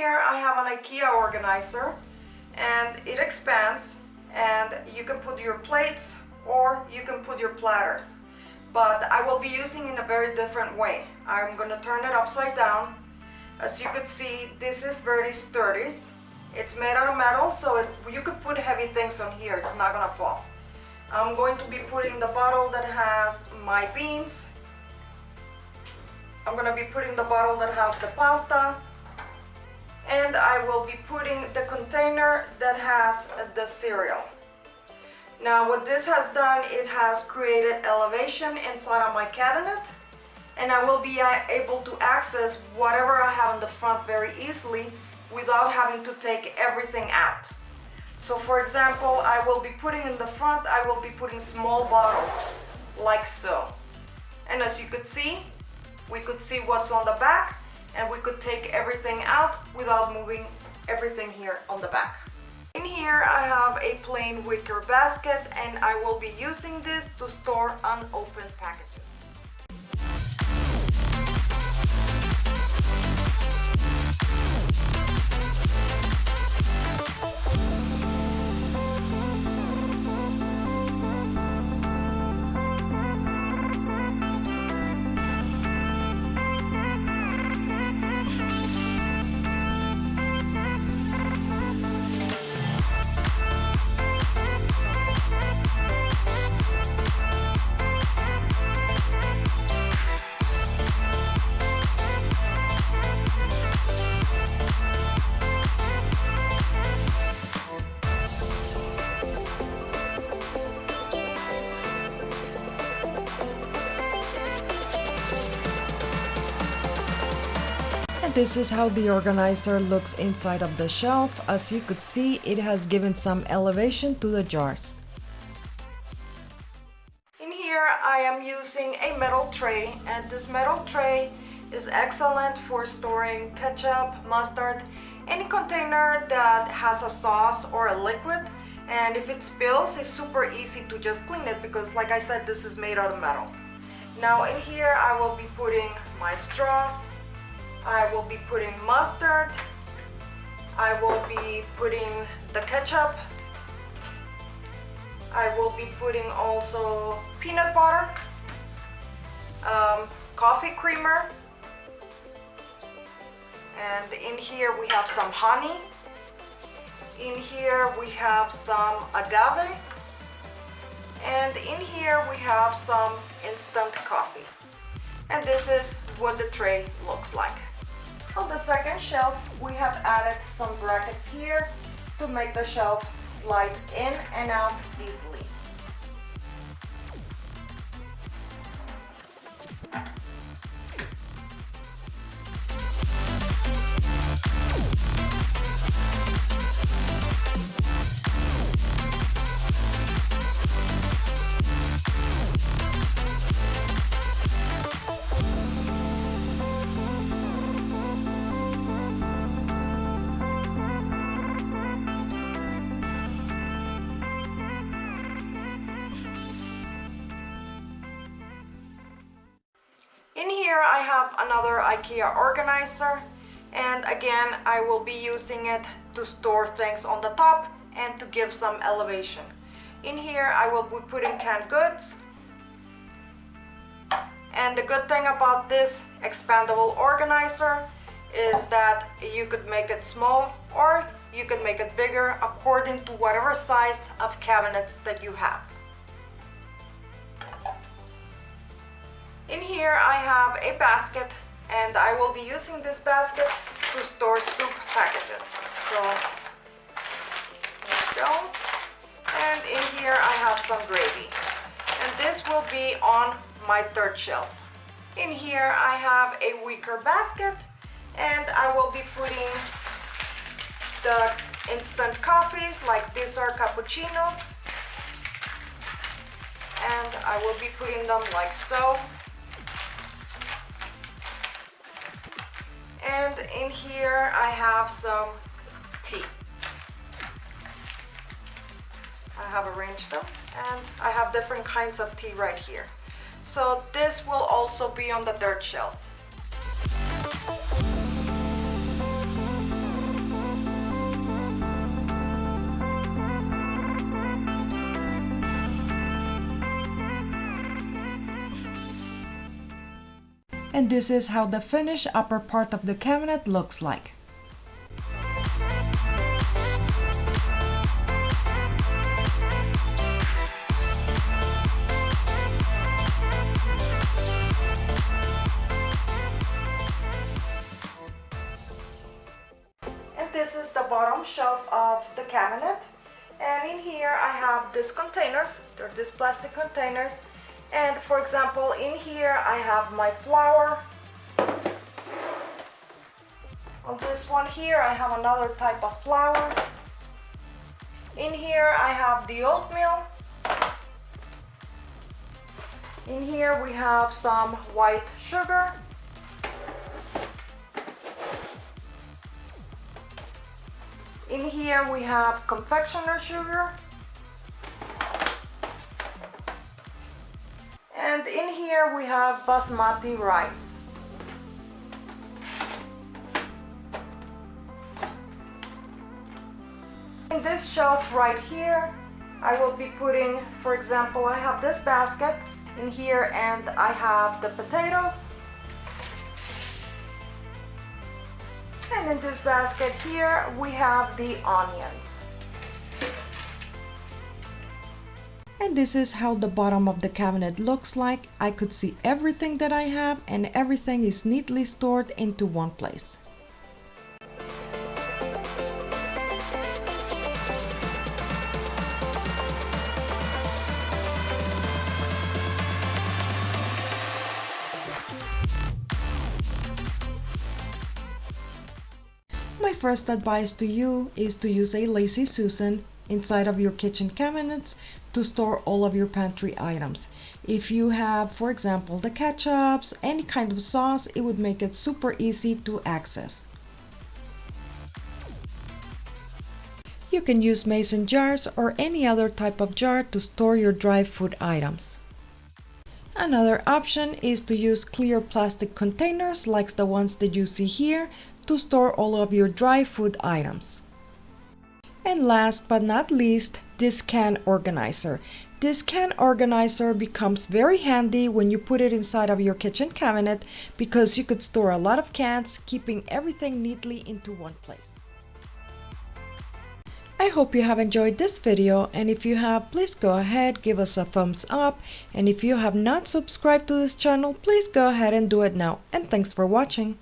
here I have an IKEA organizer, and it expands, and you can put your plates or you can put your platters. But I will be using in a very different way. I'm going to turn it upside down. As you can see, this is very sturdy. It's made out of metal, so you could put heavy things on here. It's not going to fall. I'm going to be putting the bottle that has my beans. I'm going to be putting the bottle that has the pasta. And I will be putting the container that has the cereal. Now what this has done, it has created elevation inside of my cabinet, and I will be able to access whatever I have in the front very easily without having to take everything out. So for example, I will be putting in the front, I will be putting small bottles like so. And as you could see, we could see what's on the back, and we could take everything out without moving everything here on the back. In here I have a plain wicker basket, and I will be using this to store unopened packages. This is how the organizer looks inside of the shelf. As you could see, it has given some elevation to the jars. In here I am using a metal tray, and this metal tray is excellent for storing ketchup, mustard, any container that has a sauce or a liquid. And if it spills, it's super easy to just clean it because, like I said, this is made out of metal. Now in here I will be putting my straws. I will be putting mustard. I will be putting the ketchup. I will be putting also peanut butter, coffee creamer, and in here we have some honey. In here we have some agave, and in here we have some instant coffee. And this is what the tray looks like. On the second shelf, we have added some brackets here to make the shelf slide in and out easily. In here I have another IKEA organizer, and again I will be using it to store things on the top and to give some elevation. In here I will be putting canned goods, and the good thing about this expandable organizer is that you could make it small or you could make it bigger according to whatever size of cabinets that you have. In here I have a basket, and I will be using this basket to store soup packages. So there we go. And in here I have some gravy, and this will be on my third shelf. In here I have a wicker basket, and I will be putting the instant coffees, like these are cappuccinos, and I will be putting them like so. And in here I have some tea. I have arranged them, and I have different kinds of tea right here. So this will also be on the third shelf. And this is how the finished upper part of the cabinet looks like. And this is the bottom shelf of the cabinet. And in here I have these containers. They're these plastic containers. And for example, in here I have my flour. On this one here I have another type of flour. In here I have the oatmeal. In here we have some white sugar. In here we have confectioner sugar. And in here we have basmati rice. In this shelf right here, I will be putting, for example, I have this basket in here and I have the potatoes. And in this basket here, we have the onions. And this is how the bottom of the cabinet looks like. I could see everything that I have and everything is neatly stored into one place. My first advice to you is to use a Lazy Susan inside of your kitchen cabinets to store all of your pantry items. If you have, for example, the ketchups, any kind of sauce, it would make it super easy to access. You can use mason jars or any other type of jar to store your dry food items. Another option is to use clear plastic containers like the ones that you see here to store all of your dry food items. And last but not least, this can organizer. This can organizer becomes very handy when you put it inside of your kitchen cabinet because you could store a lot of cans, keeping everything neatly into one place. I hope you have enjoyed this video, and if you have, please go ahead, give us a thumbs up, and if you have not subscribed to this channel, please go ahead and do it now, and thanks for watching.